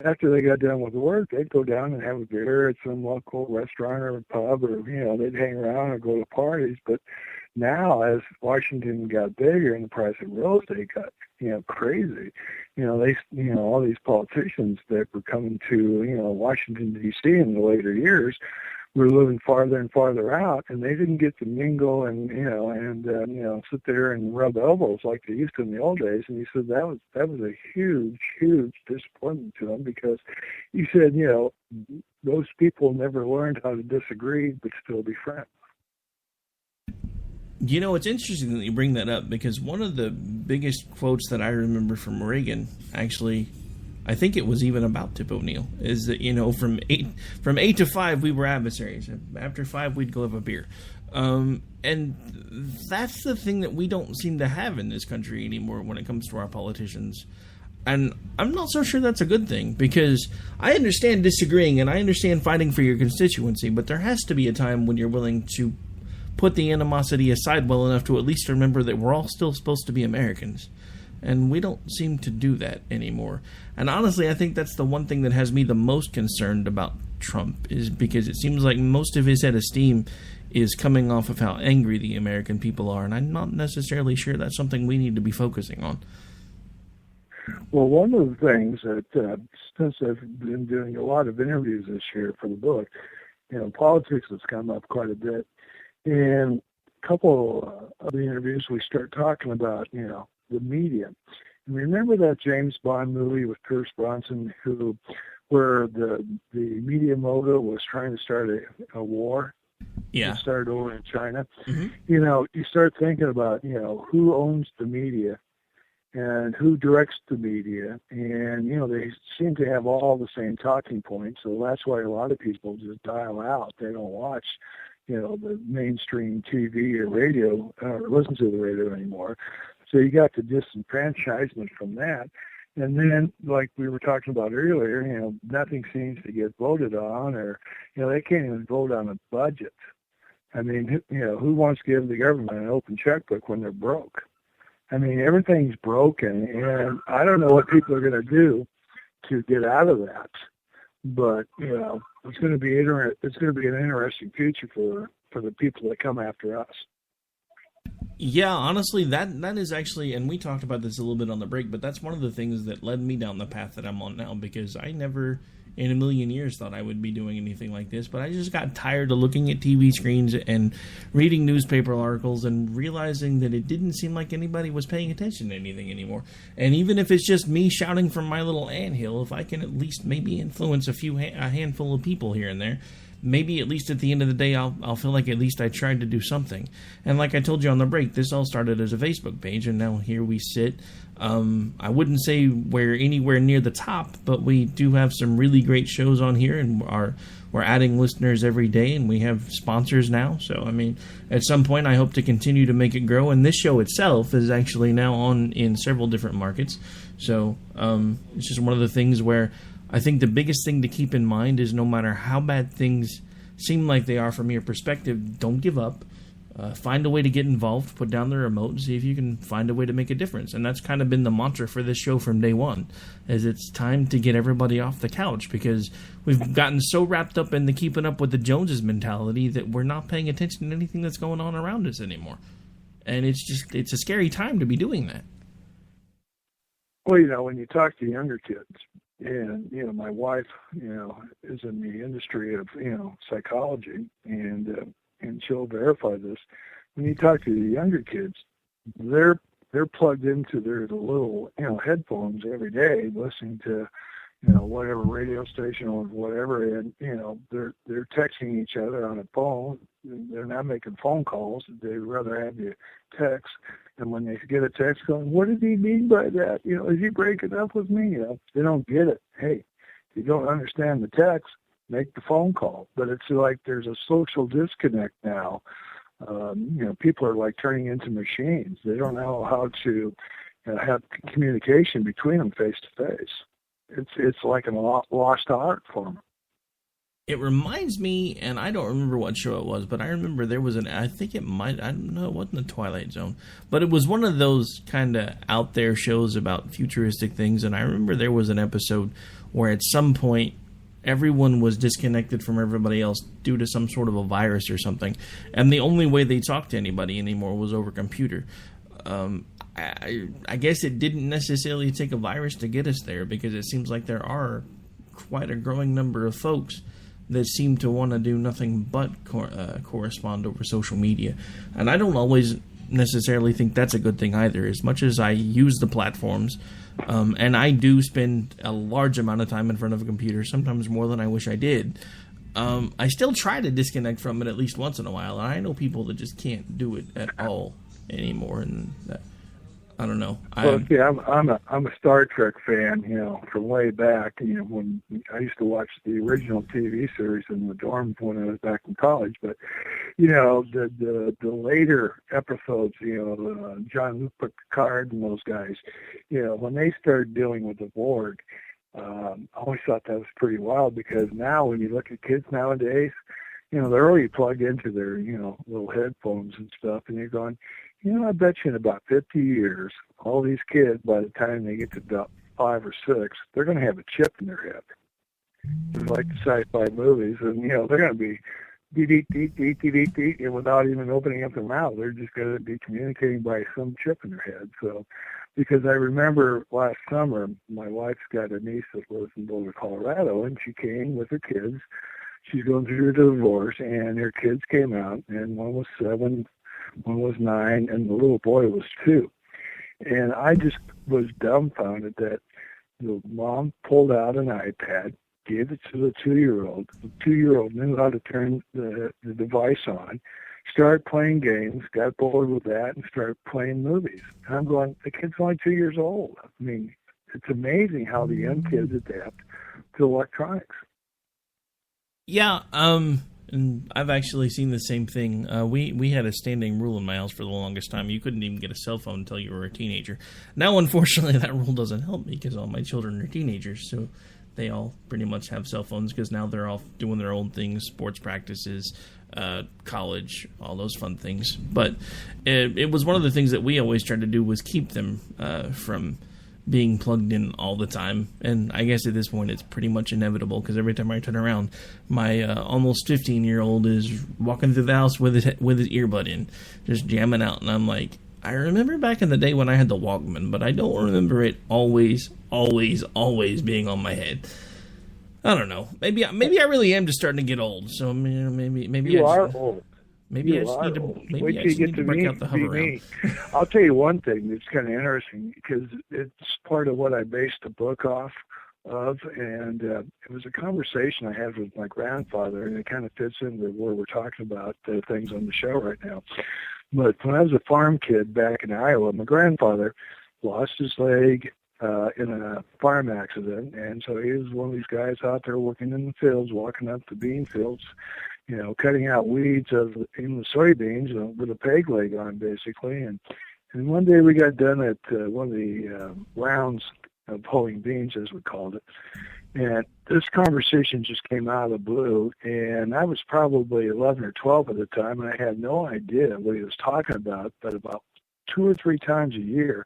after they got done with work, they'd go down and have a beer at some local restaurant or pub, or they'd hang around or go to parties. But now, as Washington got bigger and the price of real estate got crazy, all these politicians that were coming to Washington D.C. in the later years were living farther and farther out, and they didn't get to mingle and sit there and rub elbows like they used to in the old days. And he said that was a huge disappointment to him, because he said those people never learned how to disagree but still be friends. It's interesting that you bring that up, because one of the biggest quotes that I remember from Reagan, actually, I think it was even about Tip O'Neill, is that, from 8 to 5, we were adversaries. After 5, we'd go have a beer. And that's the thing that we don't seem to have in this country anymore when it comes to our politicians. And I'm not so sure that's a good thing, because I understand disagreeing and I understand fighting for your constituency, but there has to be a time when you're willing to put the animosity aside well enough to at least remember that we're all still supposed to be Americans. And we don't seem to do that anymore. And honestly, I think that's the one thing that has me the most concerned about Trump, is because it seems like most of his head of steam is coming off of how angry the American people are. And I'm not necessarily sure that's something we need to be focusing on. Well, one of the things that, since I've been doing a lot of interviews this year for the book, politics has come up quite a bit. And a couple of the interviews, we start talking about, the media. And remember that James Bond movie with Pierce Brosnan, where the media mogul was trying to start a war? Yeah. It started over in China. Mm-hmm. You start thinking about, who owns the media and who directs the media. And, they seem to have all the same talking points. So that's why a lot of people just dial out. They don't watch the mainstream TV or radio, or listen to the radio anymore. So you got the disenfranchisement from that. And then, like we were talking about earlier, nothing seems to get voted on, or, they can't even vote on a budget. I mean, who wants to give the government an open checkbook when they're broke? I mean, everything's broken, and I don't know what people are going to do to get out of that. But, it's going to be it's going to be an interesting future for the people that come after us. Yeah, honestly, that is actually, and we talked about this a little bit on the break, but that's one of the things that led me down the path that I'm on now, because I never in a million years thought I would be doing anything like this, but I just got tired of looking at TV screens and reading newspaper articles and realizing that it didn't seem like anybody was paying attention to anything anymore. And even if it's just me shouting from my little anthill, if I can at least maybe influence a handful of people here and there, maybe at least at the end of the day, I'll feel like at least I tried to do something. And like I told you on the break, this all started as a Facebook page, and now here we sit. I wouldn't say we're anywhere near the top, but we do have some really great shows on here, and we're adding listeners every day, and we have sponsors now. So, I mean, at some point, I hope to continue to make it grow. And this show itself is actually now on in several different markets. So it's just one of the things where I think the biggest thing to keep in mind is no matter how bad things seem like they are from your perspective, don't give up. Find a way to get involved, put down the remote, and see if you can find a way to make a difference. And that's kind of been the mantra for this show from day one, is it's time to get everybody off the couch, because we've gotten so wrapped up in the keeping up with the Joneses mentality that we're not paying attention to anything that's going on around us anymore. And it's a scary time to be doing that. Well, when you talk to younger kids, and, my wife, is in the industry of, psychology, and she'll verify this. When you talk to the younger kids, they're plugged into their little, headphones every day, listening to, whatever radio station or whatever, and, they're texting each other on a phone. They're not making phone calls. They'd rather have you text. And when they get a text going, what does he mean by that? Is he breaking up with me? They don't get it. Hey, if you don't understand the text, make the phone call. But it's like there's a social disconnect now. People are like turning into machines. They don't know how to have communication between them face to face. It's like a lost art for them. It reminds me, and I don't remember what show it was, but I remember there was I don't know, it wasn't the Twilight Zone, but it was one of those kind of out there shows about futuristic things, and I remember there was an episode where at some point everyone was disconnected from everybody else due to some sort of a virus or something, and the only way they talked to anybody anymore was over computer. I guess it didn't necessarily take a virus to get us there, because it seems like there are quite a growing number of folks that seem to want to do nothing but correspond over social media. And I don't always necessarily think that's a good thing either. As much as I use the platforms, and I do spend a large amount of time in front of a computer, sometimes more than I wish I did, I still try to disconnect from it at least once in a while. And I know people that just can't do it at all anymore, and I don't know. Well, see, I'm a Star Trek fan, from way back. When I used to watch the original TV series in the dorm when I was back in college. But the later episodes, Jean-Luc Picard and those guys, when they started dealing with the Borg, I always thought that was pretty wild, because now when you look at kids nowadays, they're already plugged into their little headphones and stuff, and you're going, I bet you in about 50 years, all these kids, by the time they get to about 5 or 6, they're going to have a chip in their head. Just like the sci-fi movies, and, they're going to be and without even opening up their mouth. They're just going to be communicating by some chip in their head. So, because I remember last summer, my wife's got a niece that lives in Boulder, Colorado, and she came with her kids. She's going through a divorce, and her kids came out, and one was 7, one was 9, and the little boy was 2. And I just was dumbfounded that the mom pulled out an iPad, gave it to the 2-year-old. The 2-year-old knew how to turn the device on, started playing games, got bored with that, and started playing movies. And I'm going, the kid's only 2 years old. I mean, it's amazing how the young kids adapt to electronics. Yeah, and I've actually seen the same thing. We had a standing rule in my house for the longest time. You couldn't even get a cell phone until you were a teenager. Now, unfortunately, that rule doesn't help me, because all my children are teenagers, so they all pretty much have cell phones, because now they're all doing their own things, sports practices, college, all those fun things. But it was one of the things that we always tried to do, was keep them from being plugged in all the time. And I guess at this point it's pretty much inevitable, because every time I turn around, my almost 15-year-old is walking through the house with his earbud in, just jamming out. And I'm like, I remember back in the day when I had the Walkman, but I don't remember it always being on my head. I don't know. Maybe I really am just starting to get old. So maybe you are old. Maybe I just need to break out the hover round. I'll tell you one thing that's kind of interesting, because it's part of what I based the book off of, and it was a conversation I had with my grandfather, and it kind of fits into where we're talking about things on the show right now. But when I was a farm kid back in Iowa, my grandfather lost his leg in a farm accident, and so he was one of these guys out there working in the fields, walking up the bean fields, cutting out weeds in the soybeans with a peg leg on, basically. And one day we got done at one of the rounds of pulling beans, as we called it. And this conversation just came out of the blue, and I was probably 11 or 12 at the time, and I had no idea what he was talking about. But about 2 or 3 times a year,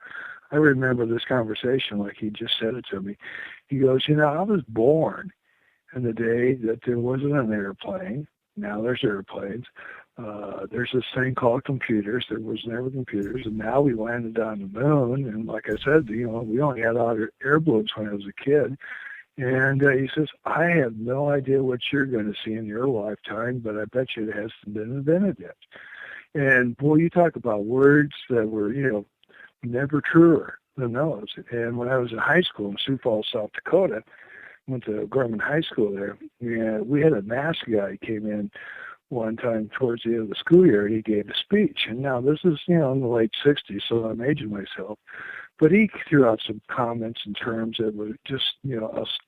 I remember this conversation like he just said it to me. He goes, I was born in the day that there wasn't an airplane. Now there's airplanes. There's this thing called computers. There was never computers, and now we landed on the moon. And like I said, we only had air balloons when I was a kid. And he says, I have no idea what you're going to see in your lifetime, but I bet you it hasn't been invented yet. And boy, you talk about words that were, never truer than those. And when I was in high school in Sioux Falls, South Dakota, went to Gorman High School there, and we had a math guy came in one time towards the end of the school year, and he gave a speech. And now this is, in the late 60s, so I'm aging myself. But he threw out some comments in terms that were just,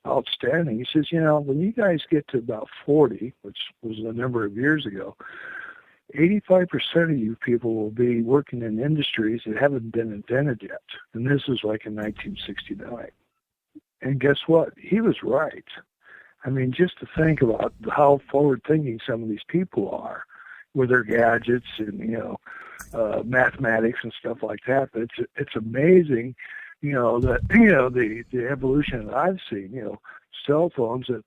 outstanding. He says, when you guys get to about 40, which was a number of years ago, 85% of you people will be working in industries that haven't been invented yet. And this is like in 1969. And guess what? He was right. I mean, just to think about how forward-thinking some of these people are with their gadgets and, mathematics and stuff like that. But it's amazing, that, the evolution that I've seen, cell phones that,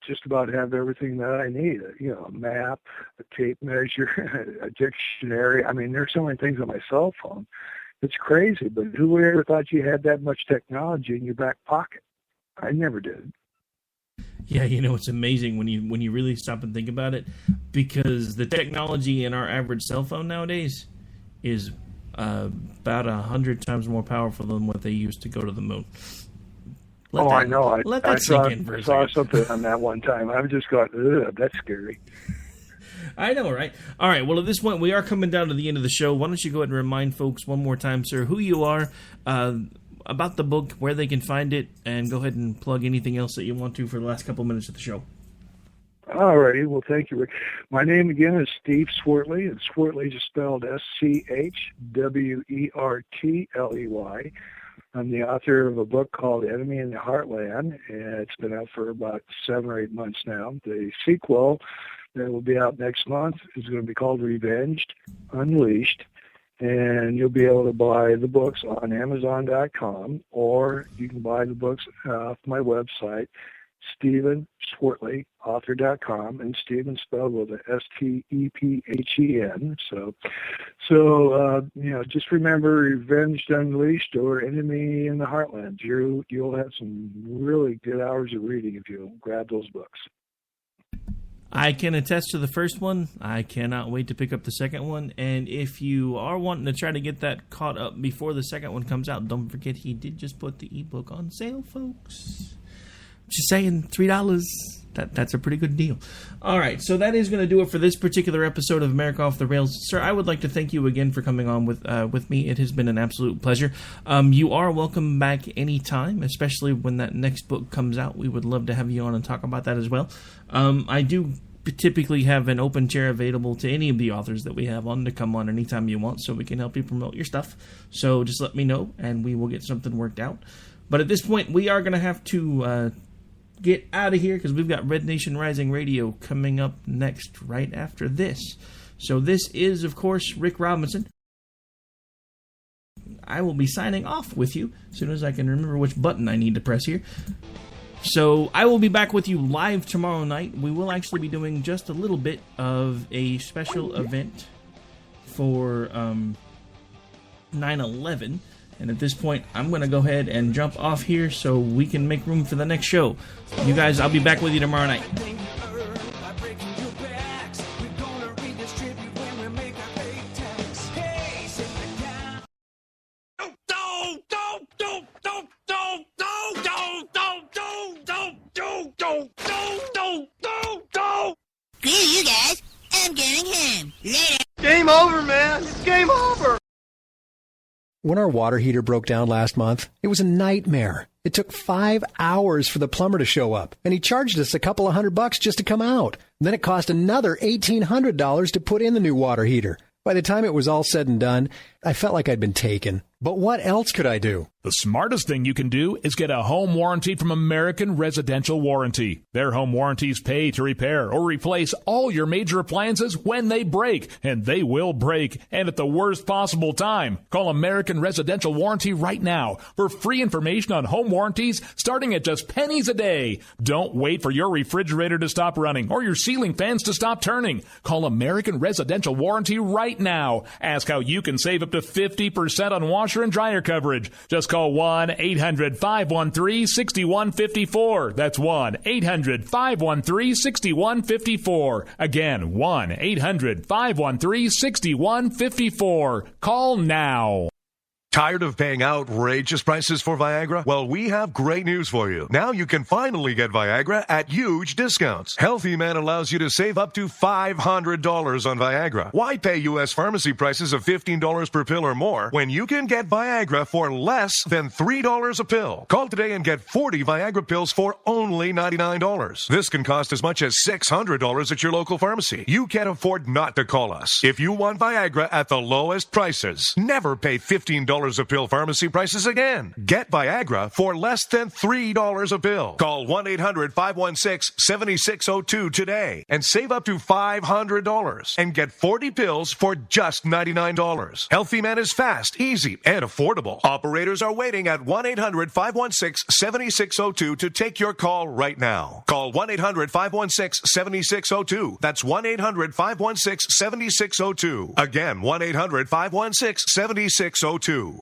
just about have everything that I need, a map, a tape measure, a dictionary. I mean, there's so many things on my cell phone. It's crazy, but who ever thought you had that much technology in your back pocket? I never did. Yeah, it's amazing when you really stop and think about it, because the technology in our average cell phone nowadays is about 100 times more powerful than what they used to go to the moon. I know. Let that sink in for a second. I saw something on that one time. I was just going, ugh, that's scary. I know, right? All right, well, at this point, we are coming down to the end of the show. Why don't you go ahead and remind folks one more time, sir, who you are, about the book, where they can find it, and go ahead and plug anything else that you want to for the last couple of minutes of the show. All righty. Well, thank you, Rick. My name again is Steve Schwertley, and Schwertley is spelled Schwertley. I'm the author of a book called Enemy in the Heartland, and it's been out for about 7 or 8 months now. The sequel that will be out next month is going to be called Revenged Unleashed, and you'll be able to buy the books on Amazon.com, or you can buy the books off my website, StephenSchwertleyAuthor.com, and Stephen spelled with a Stephen. So just remember Revenged Unleashed or Enemy in the Heartland. You'll have some really good hours of reading if you grab those books. I can attest to the first one. I cannot wait to pick up the second one. And if you are wanting to try to get that caught up before the second one comes out, don't forget he did just put the ebook on sale, folks. Just saying, $3. That's a pretty good deal. All right, so that is going to do it for this particular episode of America Off the Rails. Sir, I would like to thank you again for coming on with me. It has been an absolute pleasure. You are welcome back anytime, especially when that next book comes out. We would love to have you on and talk about that as well. I do typically have an open chair available to any of the authors that we have on to come on anytime you want, so we can help you promote your stuff. So just let me know, and we will get something worked out. But at this point, we are going to have to get out of here because we've got Red Nation Rising Radio coming up next right after this. So this is, of course, Rick Robinson. I will be signing off with you as soon as I can remember which button I need to press here. So I will be back with you live tomorrow night. We will actually be doing just a little bit of a special event for 9/11. And at this point, I'm going to go ahead and jump off here so we can make room for the next show. You guys, I'll be back with you tomorrow night. Screw you guys. I'm going home. Later. Game over, man. It's game over. When our water heater broke down last month, it was a nightmare. It took 5 hours for the plumber to show up, and he charged us a couple of $100 just to come out. Then it cost another $1,800 to put in the new water heater. By the time it was all said and done, I felt like I'd been taken. But what else could I do? The smartest thing you can do is get a home warranty from American Residential Warranty. Their home warranties pay to repair or replace all your major appliances when they break, and they will break, and at the worst possible time. Call American Residential Warranty right now for free information on home warranties starting at just pennies a day. Don't wait for your refrigerator to stop running or your ceiling fans to stop turning. Call American Residential Warranty right now. Ask how you can save up to 50% on washer and dryer coverage. Just call 1-800-513-6154. That's 1-800-513-6154. Again, 1-800-513-6154. Call now. Tired of paying outrageous prices for Viagra? Well, we have great news for you. Now you can finally get Viagra at huge discounts. Healthy Man allows you to save up to $500 on Viagra. Why pay U.S. pharmacy prices of $15 per pill or more when you can get Viagra for less than $3 a pill? Call today and get 40 Viagra pills for only $99. This can cost as much as $600 at your local pharmacy. You can't afford not to call us. If you want Viagra at the lowest prices, never pay $15 $3 a pill pharmacy prices again. Get Viagra for less than $3 a pill. Call 1-800-516-7602 today and save up to $500 and get 40 pills for just $99. Healthy Man is fast, easy, and affordable. Operators are waiting at 1-800-516-7602 to take your call right now. Call 1-800-516-7602. That's 1-800-516-7602. Again, 1-800-516-7602.